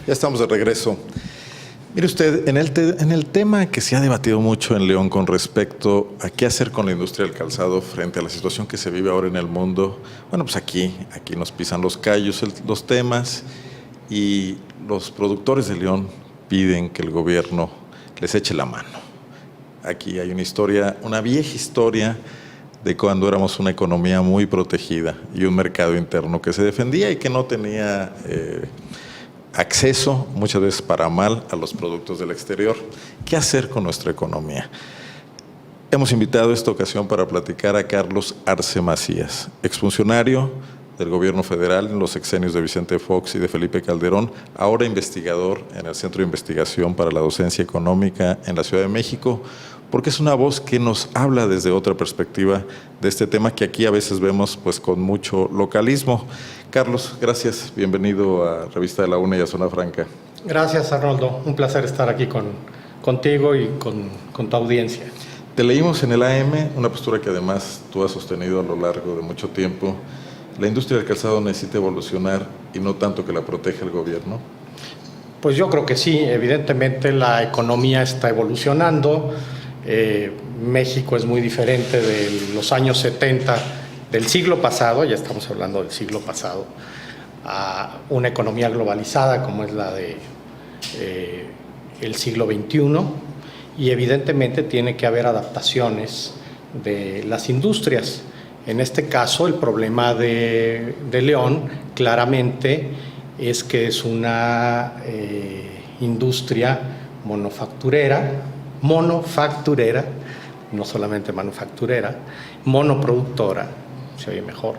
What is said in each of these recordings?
Ya estamos de regreso. Mire usted, en el tema que se ha debatido mucho en León con respecto a qué hacer con la industria del calzado frente a la situación que se vive ahora en el mundo, bueno, pues aquí nos pisan los callos los temas y los productores de León piden que el gobierno les eche la mano. Aquí hay una historia, una vieja historia de cuando éramos una economía muy protegida y un mercado interno que se defendía y que no tenía acceso, muchas veces para mal, a los productos del exterior. ¿Qué hacer con nuestra economía? Hemos invitado esta ocasión para platicar a Carlos Arce Macías, exfuncionario del gobierno federal en los sexenios de Vicente Fox y de Felipe Calderón, ahora investigador en el Centro de Investigación para la Docencia Económica en la Ciudad de México, porque es una voz que nos habla desde otra perspectiva de este tema que aquí a veces vemos pues con mucho localismo. Carlos, gracias, bienvenido a Revista de la UNA y a Zona Franca. Gracias, Arnoldo, un placer estar aquí contigo y con tu audiencia. Te leímos en el AM, una postura que además tú has sostenido a lo largo de mucho tiempo. ¿La industria del calzado necesita evolucionar y no tanto que la proteja el gobierno? Pues yo creo que sí, evidentemente la economía está evolucionando. México es muy diferente de los años 70 del siglo pasado, ya estamos hablando del siglo pasado, a una economía globalizada como es la de el siglo XXI, y evidentemente tiene que haber adaptaciones de las industrias. En este caso, el problema de León claramente es que es una industria manufacturera, no solamente manufacturera, monoproductora, se oye mejor.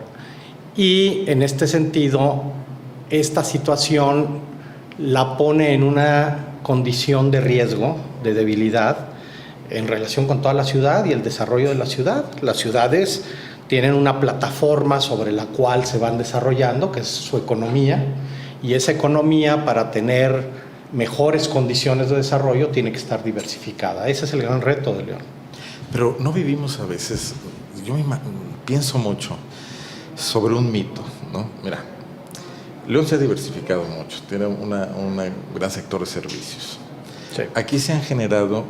Y en este sentido, esta situación la pone en una condición de riesgo, de debilidad, en relación con toda la ciudad y el desarrollo de la ciudad. Las ciudades tienen una plataforma sobre la cual se van desarrollando, que es su economía, y esa economía, para tener mejores condiciones de desarrollo, tiene que estar diversificada. Ese es el gran reto de León. Pero no vivimos a veces, yo pienso mucho sobre un mito, ¿no? Mira, León se ha diversificado mucho, tiene un gran sector de servicios. Sí. Aquí se han generado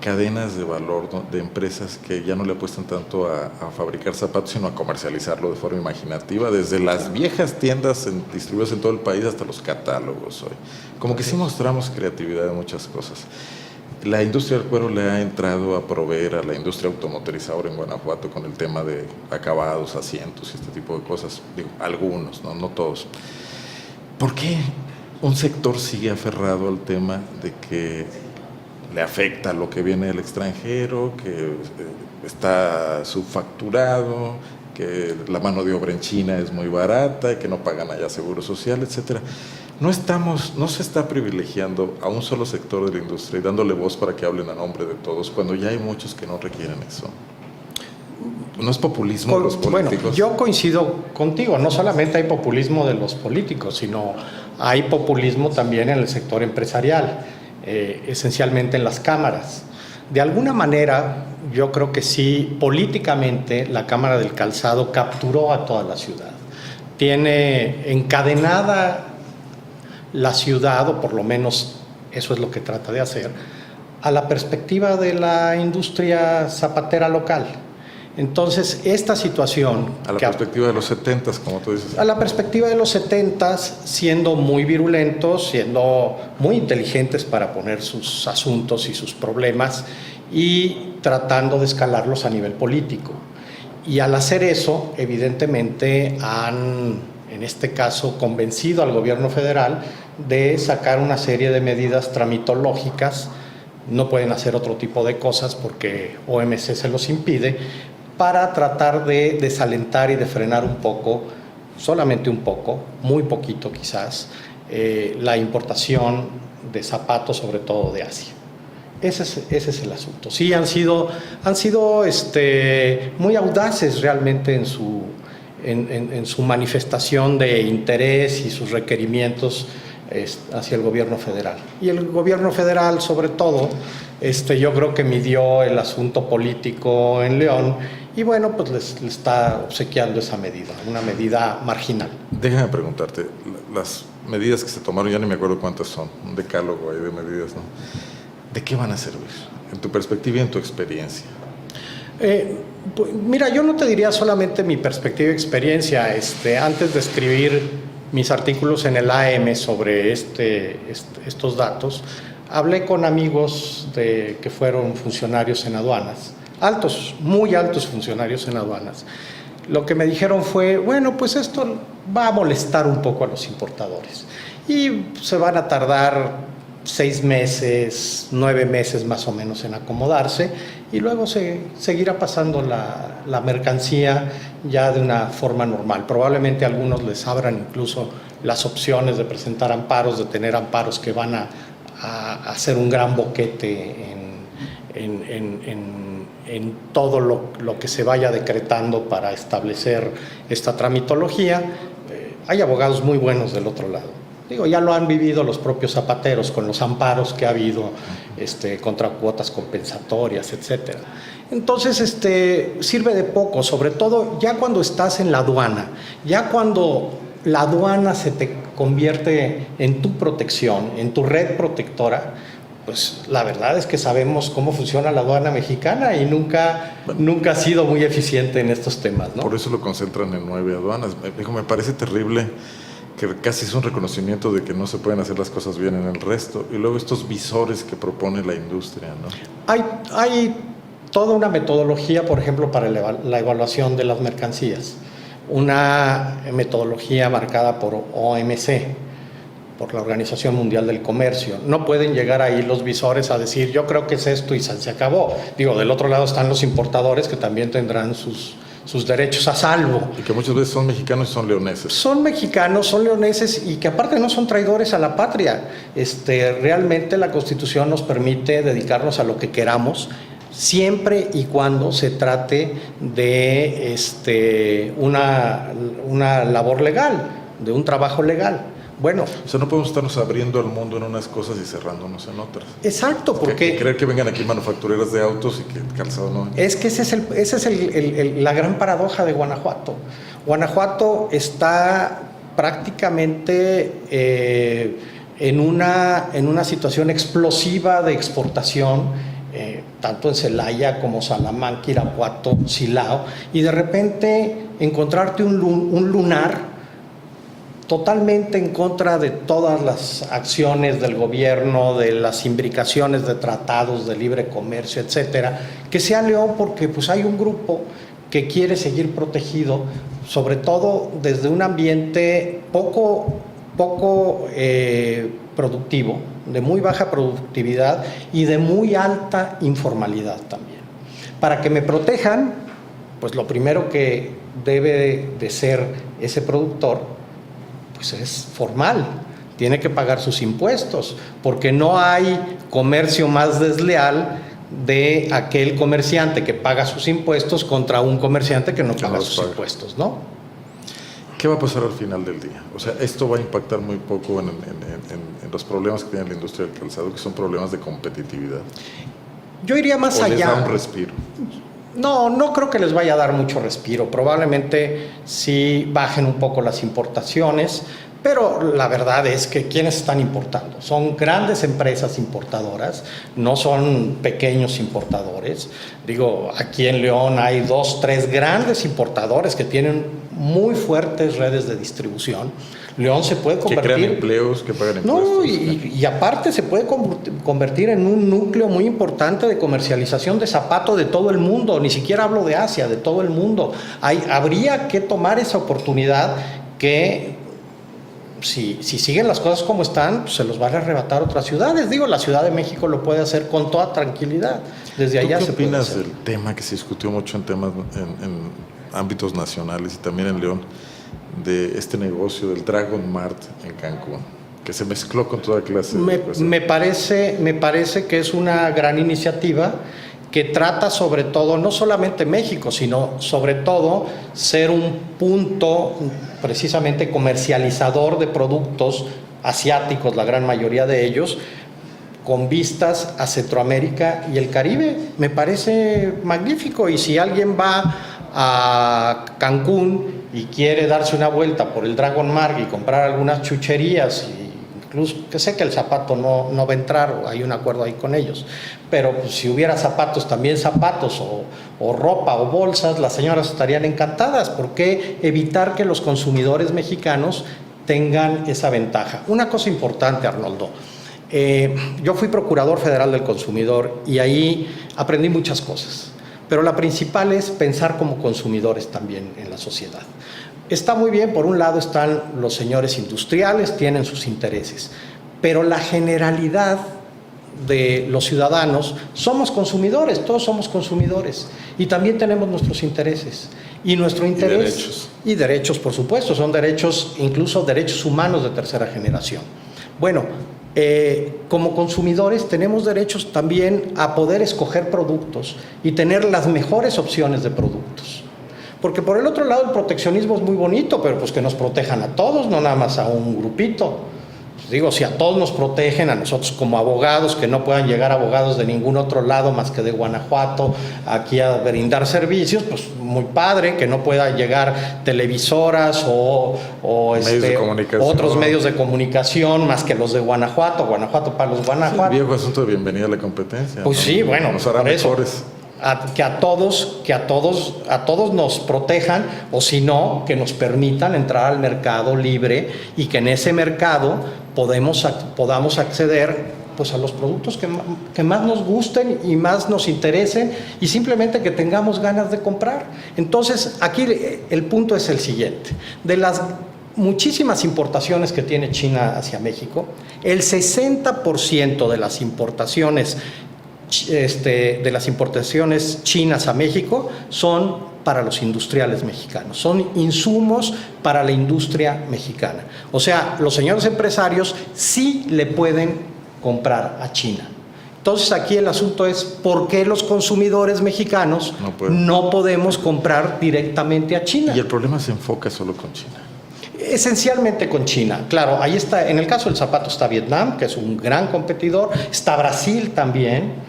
cadenas de valor de empresas que ya no le apuestan tanto a fabricar zapatos, sino a comercializarlo de forma imaginativa, desde las viejas tiendas distribuidas en todo el país hasta los catálogos hoy. Como que sí mostramos creatividad en muchas cosas. La industria del cuero le ha entrado a proveer a la industria automotorizadora en Guanajuato con el tema de acabados, asientos y este tipo de cosas. Digo, algunos, no todos. ¿Por qué un sector sigue aferrado al tema de que le afecta lo que viene del extranjero, que está subfacturado, que la mano de obra en China es muy barata, que no pagan allá seguro social, etcétera? No se está privilegiando a un solo sector de la industria y dándole voz para que hablen a nombre de todos, cuando ya hay muchos que no requieren eso. ¿No es populismo de los políticos? Bueno, yo coincido contigo, no solamente hay populismo de los políticos, sino hay populismo también en el sector empresarial, esencialmente en las cámaras. De alguna manera, yo creo que sí, políticamente, la Cámara del Calzado capturó a toda la ciudad. Tiene encadenada la ciudad, o por lo menos eso es lo que trata de hacer, a la perspectiva de la industria zapatera local. Entonces, esta situación... A la perspectiva de los 70s, como tú dices. A la perspectiva de los 70s, siendo muy virulentos, siendo muy inteligentes para poner sus asuntos y sus problemas y tratando de escalarlos a nivel político. Y al hacer eso, evidentemente han, en este caso, convencido al gobierno federal de sacar una serie de medidas tramitológicas. No pueden hacer otro tipo de cosas porque OMC se los impide, para tratar de desalentar y de frenar un poco, solamente un poco, muy poquito quizás, la importación de zapatos, sobre todo de Asia. Ese es el asunto. Sí, han sido muy audaces realmente en su manifestación de interés y sus requerimientos hacia el gobierno federal. Y el gobierno federal, sobre todo, yo creo que midió el asunto político en León y bueno, pues le está obsequiando esa medida, una medida marginal. Déjame preguntarte, las medidas que se tomaron, ya ni me acuerdo cuántas son, un decálogo ahí de medidas, ¿no? ¿De qué van a servir? En tu perspectiva y en tu experiencia. Pues, mira, yo no te diría solamente mi perspectiva y experiencia. Antes de escribir mis artículos en el AM sobre estos datos, hablé con amigos que fueron funcionarios en aduanas, muy altos funcionarios en aduanas. Lo que me dijeron fue, bueno, pues esto va a molestar un poco a los importadores y se van a tardar 6 meses, 9 meses más o menos en acomodarse, y luego seguirá pasando la mercancía ya de una forma normal. Probablemente a algunos les abran incluso las opciones de presentar amparos, de tener amparos que van a hacer un gran boquete en todo lo que se vaya decretando para establecer esta tramitología. Hay abogados muy buenos del otro lado. Digo, ya lo han vivido los propios zapateros con los amparos que ha habido contra cuotas compensatorias, etcétera. Entonces, sirve de poco, sobre todo ya cuando estás en la aduana, ya cuando la aduana se te convierte en tu protección, en tu red protectora. Pues la verdad es que sabemos cómo funciona la aduana mexicana y nunca ha sido muy eficiente en estos temas, ¿no? Por eso lo concentran en 9 aduanas. Me parece terrible que casi es un reconocimiento de que no se pueden hacer las cosas bien en el resto. Y luego estos visores que propone la industria, ¿no? Hay toda una metodología, por ejemplo, para la evaluación de las mercancías. Una metodología marcada por OMC, por la Organización Mundial del Comercio. No pueden llegar ahí los visores a decir, yo creo que es esto y se acabó. Digo, del otro lado están los importadores que también tendrán sus derechos a salvo. Y que muchas veces son mexicanos y son leoneses. Son mexicanos, son leoneses y que aparte no son traidores a la patria. Realmente la Constitución nos permite dedicarnos a lo que queramos, siempre y cuando se trate de una labor legal, de un trabajo legal. Bueno, o sea, no podemos estarnos abriendo al mundo en unas cosas y cerrándonos en otras. Exacto, porque que creer que vengan aquí manufactureras de autos y que calzado no. Es que esa es la gran paradoja de Guanajuato. Guanajuato está prácticamente en una situación explosiva de exportación, tanto en Celaya como Salamanca, Irapuato, Silao, y de repente encontrarte un lunar totalmente en contra de todas las acciones del gobierno, de las imbricaciones de tratados de libre comercio, etcétera, que sea León porque pues hay un grupo que quiere seguir protegido, sobre todo desde un ambiente poco productivo, de muy baja productividad y de muy alta informalidad también. Para que me protejan, pues lo primero que debe de ser ese productor pues es formal, tiene que pagar sus impuestos, porque no hay comercio más desleal de aquel comerciante que paga sus impuestos contra un comerciante que no paga sus impuestos, ¿no? ¿Qué va a pasar al final del día? O sea, esto va a impactar muy poco en los problemas que tiene la industria del calzado, que son problemas de competitividad. Yo iría más allá. ¿O les da un respiro? No creo que les vaya a dar mucho respiro. Probablemente sí bajen un poco las importaciones, pero la verdad es que ¿quiénes están importando? Son grandes empresas importadoras, no son pequeños importadores. Digo, aquí en León hay 2, 3 grandes importadores que tienen muy fuertes redes de distribución. León se puede convertir... Que crean empleos, que pagan impuestos. No, y aparte se puede convertir en un núcleo muy importante de comercialización de zapato de todo el mundo. Ni siquiera hablo de Asia, de todo el mundo. Habría que tomar esa oportunidad que, si siguen las cosas como están, pues se los van a arrebatar otras ciudades. Digo, la Ciudad de México lo puede hacer con toda tranquilidad. Desde allá se puede hacer. ¿Qué opinas del tema que se discutió mucho en ámbitos nacionales y también en León, de este negocio del Dragon Mart en Cancún, que se mezcló con toda clase de cosas? Me parece que es una gran iniciativa que trata sobre todo, no solamente México, sino sobre todo ser un punto precisamente comercializador de productos asiáticos, la gran mayoría de ellos, con vistas a Centroamérica y el Caribe. Me parece magnífico, y si alguien va a Cancún y quiere darse una vuelta por el Dragon Mark y comprar algunas chucherías, y incluso que sé que el zapato no va a entrar, hay un acuerdo ahí con ellos, pero pues, si hubiera zapatos, también zapatos o ropa o bolsas, las señoras estarían encantadas. ¿Por qué evitar que los consumidores mexicanos tengan esa ventaja? Una cosa importante, Arnoldo, yo fui procurador federal del consumidor y ahí aprendí muchas cosas, pero la principal es pensar como consumidores también en la sociedad. Está muy bien, por un lado están los señores industriales, tienen sus intereses, pero la generalidad de los ciudadanos somos consumidores, todos somos consumidores y también tenemos nuestros intereses. Y nuestro interés y derechos, por supuesto, son derechos, incluso derechos humanos de tercera generación. Bueno, como consumidores tenemos derechos también a poder escoger productos y tener las mejores opciones de productos. Porque por el otro lado el proteccionismo es muy bonito, pero pues que nos protejan a todos, no nada más a un grupito. Pues digo, si a todos nos protegen, a nosotros como abogados, que no puedan llegar abogados de ningún otro lado más que de Guanajuato aquí a brindar servicios, pues muy padre, que no pueda llegar televisoras o otros medios de comunicación más que los de Guanajuato para los Guanajuato. Sí, viejo asunto de bienvenida a la competencia. Pues ¿no? Sí, bueno, nos hará mejores. Que a todos nos protejan, o si no, que nos permitan entrar al mercado libre y que en ese mercado podamos acceder pues a los productos que más nos gusten y más nos interesen y simplemente que tengamos ganas de comprar. Entonces, aquí el punto es el siguiente: de las muchísimas importaciones que tiene China hacia México, el 60% de las importaciones chinas a México son para los industriales mexicanos, son insumos para la industria mexicana. O sea, los señores empresarios sí le pueden comprar a China. Entonces aquí el asunto es ¿por qué los consumidores mexicanos no podemos comprar directamente a China? Y el problema se enfoca solo con China. Esencialmente con China, claro, ahí está, en el caso del zapato está Vietnam, que es un gran competidor, está Brasil también,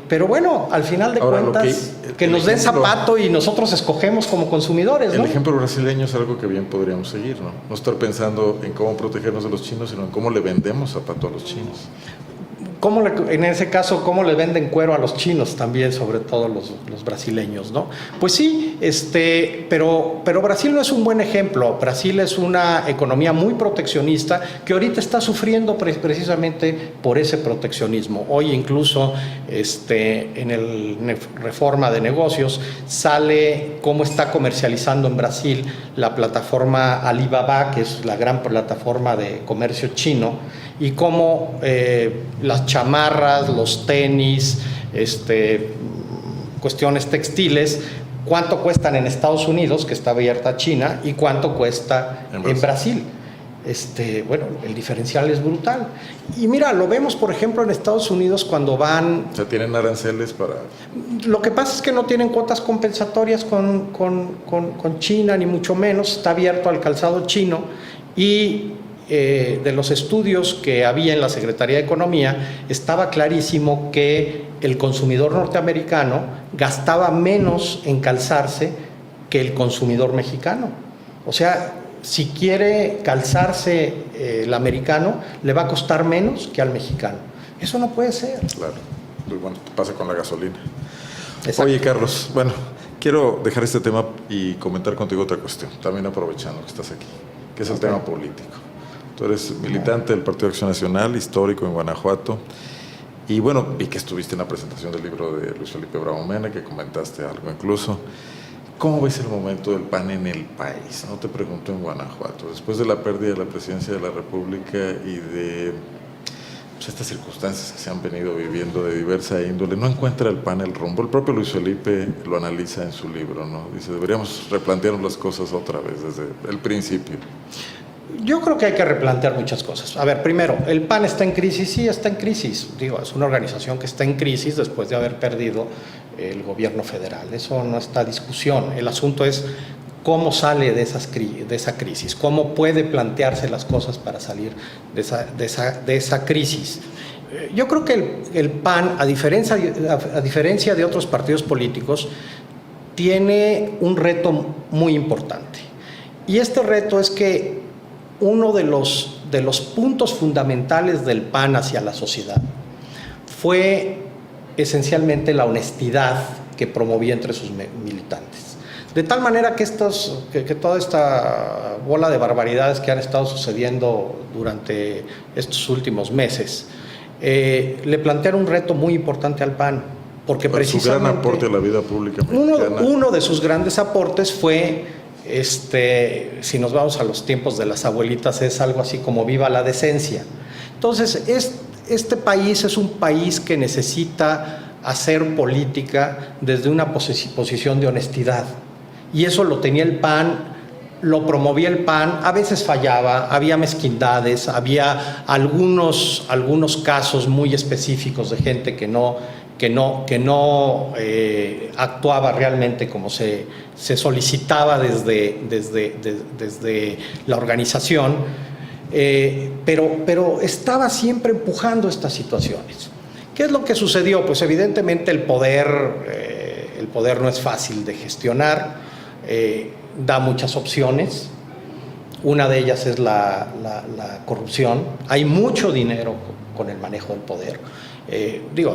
pero bueno, al final de cuentas, que nos den zapato y nosotros escogemos como consumidores, ¿no? El ejemplo brasileño es algo que bien podríamos seguir, ¿no? No estar pensando en cómo protegernos de los chinos, sino en cómo le vendemos zapato a los chinos. En ese caso, ¿cómo le venden cuero a los chinos también, sobre todo los brasileños, ¿no? Pues sí, pero Brasil no es un buen ejemplo. Brasil es una economía muy proteccionista que ahorita está sufriendo precisamente por ese proteccionismo. Hoy incluso en el Reforma de Negocios sale cómo está comercializando en Brasil la plataforma Alibaba, que es la gran plataforma de comercio chino, y cómo las chamarras, los tenis, cuestiones textiles, cuánto cuestan en Estados Unidos, que está abierta China, y cuánto cuesta en Brasil. Bueno, el diferencial es brutal. Y mira, lo vemos, por ejemplo, en Estados Unidos cuando van... O sea, tienen aranceles para... Lo que pasa es que no tienen cuotas compensatorias con China, ni mucho menos. Está abierto al calzado chino y... de los estudios que había en la Secretaría de Economía, estaba clarísimo que el consumidor norteamericano gastaba menos en calzarse que el consumidor mexicano. O sea, si quiere calzarse el americano, le va a costar menos que al mexicano. Eso no puede ser. Claro, pues bueno, pasa con la gasolina. Exacto. Oye, Carlos, bueno, quiero dejar este tema y comentar contigo otra cuestión, también aprovechando que estás aquí, que es el tema político. Tú eres militante del Partido Acción Nacional, histórico en Guanajuato, y bueno, vi que estuviste en la presentación del libro de Luis Felipe Bravo Mena, que comentaste algo incluso. ¿Cómo ves el momento del PAN en el país? No te pregunto en Guanajuato, después de la pérdida de la presidencia de la República y de pues, estas circunstancias que se han venido viviendo de diversa índole, ¿no encuentra el PAN el rumbo? El propio Luis Felipe lo analiza en su libro, ¿no? Dice, deberíamos replantearnos las cosas otra vez desde el principio. Yo creo que hay que replantear muchas cosas. A ver, primero, ¿el PAN está en crisis? Sí, está en crisis. Digo, es una organización que está en crisis después de haber perdido el gobierno federal. Eso no está en discusión. El asunto es cómo sale de esa crisis, cómo puede plantearse las cosas para salir de esa crisis. Yo creo que el PAN, a diferencia de otros partidos políticos, tiene un reto muy importante. Y este reto es que uno de los puntos fundamentales del PAN hacia la sociedad fue esencialmente la honestidad que promovía entre sus militantes. De tal manera que toda esta bola de barbaridades que han estado sucediendo durante estos últimos meses le plantearon un reto muy importante al PAN, porque precisamente su gran aporte a la vida pública mexicana. Uno de sus grandes aportes fue, si nos vamos a los tiempos de las abuelitas, es algo así como viva la decencia. Entonces, este país es un país que necesita hacer política desde una posición de honestidad. Y eso lo tenía el PAN, lo promovía el PAN, a veces fallaba, había mezquindades, había algunos casos muy específicos de gente que no actuaba realmente como se solicitaba desde la organización, pero estaba siempre empujando estas situaciones. ¿Qué es lo que sucedió? Pues evidentemente el poder no es fácil de gestionar, da muchas opciones. Una de ellas es la corrupción. Hay mucho dinero con el manejo del poder.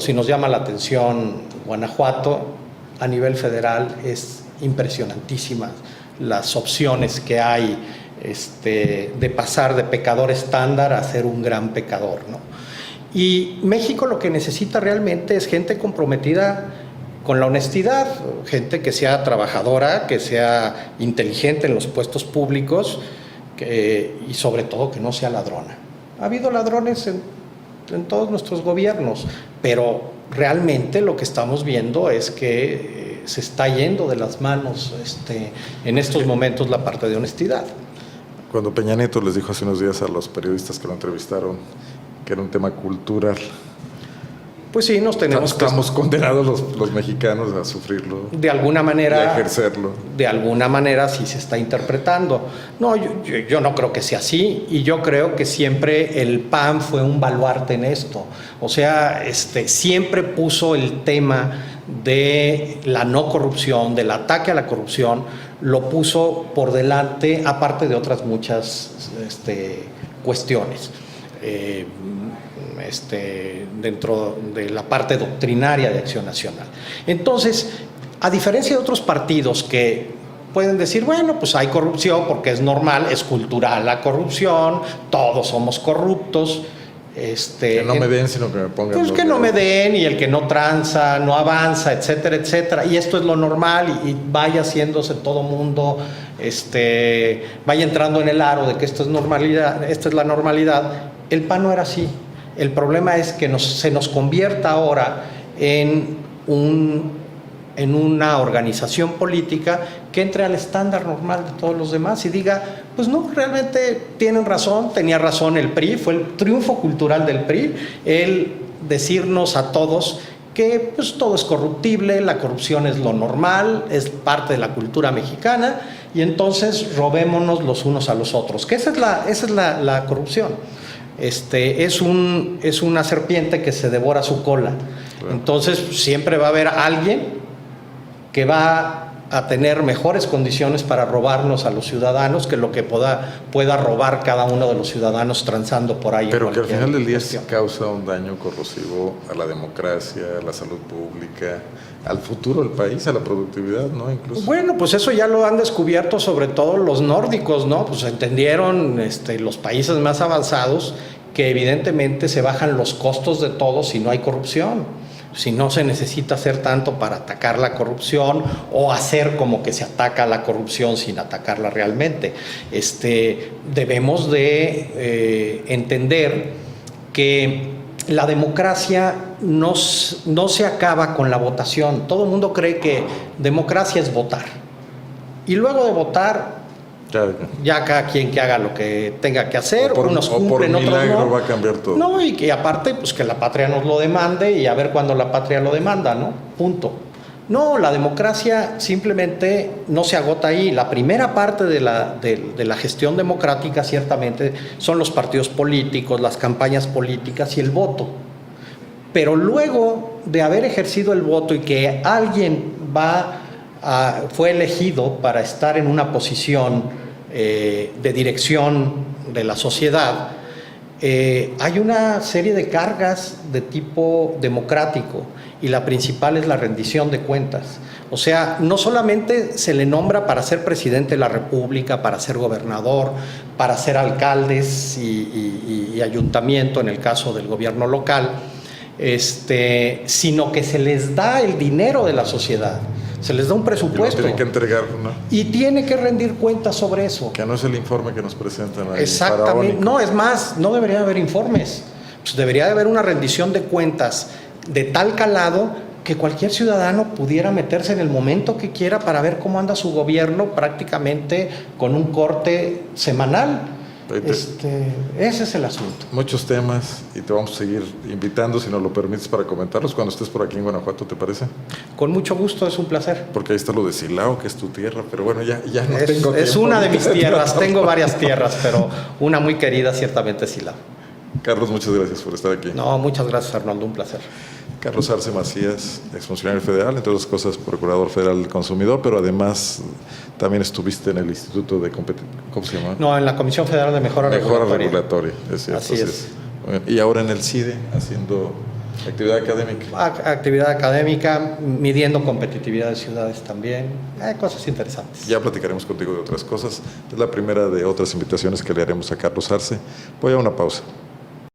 Si nos llama la atención Guanajuato, a nivel federal es impresionantísima las opciones que hay de pasar de pecador estándar a ser un gran pecador, ¿no? Y México lo que necesita realmente es gente comprometida con la honestidad, gente que sea trabajadora, que sea inteligente en los puestos públicos y sobre todo que no sea ladrona. Ha habido ladrones en todos nuestros gobiernos, pero realmente lo que estamos viendo es que se está yendo de las manos en estos momentos la parte de honestidad. Cuando Peña Nieto les dijo hace unos días a los periodistas que lo entrevistaron que era un tema cultural, pues sí, estamos condenados los mexicanos a sufrirlo. De alguna manera. Y a ejercerlo. De alguna manera sí se está interpretando. No, yo no creo que sea así, y yo creo que siempre el PAN fue un baluarte en esto. O sea, siempre puso el tema de la no corrupción, del ataque a la corrupción, lo puso por delante, aparte de otras muchas cuestiones. Dentro de la parte doctrinaria de Acción Nacional. Entonces, a diferencia de otros partidos que pueden decir, bueno, pues hay corrupción porque es normal, es cultural la corrupción, todos somos corruptos. Que no me den, sino que me pongan. Pues que no me den, y el que no tranza, no avanza, etcétera, etcétera. Y esto es lo normal, y vaya haciéndose todo mundo, vaya entrando en el aro de que esto es normalidad, esta es la normalidad. El PAN no era así. El problema es que se nos convierta ahora en una organización política que entre al estándar normal de todos los demás y diga, pues no, realmente tienen razón, tenía razón el PRI, fue el triunfo cultural del PRI, el decirnos a todos que pues todo es corruptible, la corrupción es lo normal, es parte de la cultura mexicana, y entonces robémonos los unos a los otros, que esa es la corrupción. Es una serpiente que se devora su cola. Claro. Entonces siempre va a haber alguien que va a tener mejores condiciones para robarnos a los ciudadanos que lo que pueda robar cada uno de los ciudadanos transando por ahí. Pero que al final del día causa un daño corrosivo a la democracia, a la salud pública, al futuro del país, a la productividad, ¿no? Incluso. Bueno, pues eso ya lo han descubierto sobre todo los nórdicos, ¿no? Pues entendieron los países más avanzados que evidentemente se bajan los costos de todo si no hay corrupción. Si no se necesita hacer tanto para atacar la corrupción o hacer como que se ataca la corrupción sin atacarla realmente. Debemos de entender que la democracia no se acaba con la votación. Todo el mundo cree que democracia es votar. Y luego de votar, ya cada quien que haga lo que tenga que hacer, unos cumplen, otros no. Va a cambiar todo. No, y que aparte, pues que la patria nos lo demande y a ver cuándo la patria lo demanda, ¿no? Punto. No, la democracia simplemente no se agota ahí. La primera parte de la gestión democrática ciertamente son los partidos políticos, las campañas políticas y el voto. Pero luego de haber ejercido el voto y que alguien va fue elegido para estar en una posición de dirección de la sociedad, hay una serie de cargas de tipo democrático y la principal es la rendición de cuentas. O sea, no solamente se le nombra para ser presidente de la República, para ser gobernador, para ser alcaldes y ayuntamiento en el caso del gobierno local, sino que se les da el dinero de la sociedad, se les da un presupuesto. Y lo tienen que entregar, ¿no? Y tiene que rendir cuentas sobre eso. Que no es el informe que nos presentan ahí. Exactamente. Faraónico. No, es más, no debería haber informes. Pues debería de haber una rendición de cuentas de tal calado que cualquier ciudadano pudiera meterse en el momento que quiera para ver cómo anda su gobierno, prácticamente con un corte semanal. Ese es el asunto. Muchos temas y te vamos a seguir invitando, si nos lo permites, para comentarlos cuando estés por aquí en Guanajuato, ¿te parece? Con mucho gusto, es un placer. Porque ahí está lo de Silao, que es tu tierra, pero bueno, ya no tengo tiempo. Es una de mis tierras, tengo varias tierras, pero una muy querida ciertamente es Silao. Carlos, muchas gracias por estar aquí. No, muchas gracias, Arnoldo, un placer. Carlos Arce Macías, exfuncionario federal, entre otras cosas, procurador federal del consumidor, pero además también estuviste en el Instituto de ¿cómo se llama? No, en la Comisión Federal de Mejora Regulatoria. Es cierto. Así es. Y ahora en el CIDE, haciendo actividad académica. Actividad académica, midiendo competitividad de ciudades también, cosas interesantes. Ya platicaremos contigo de otras cosas. Es la primera de otras invitaciones que le haremos a Carlos Arce. Voy a una pausa.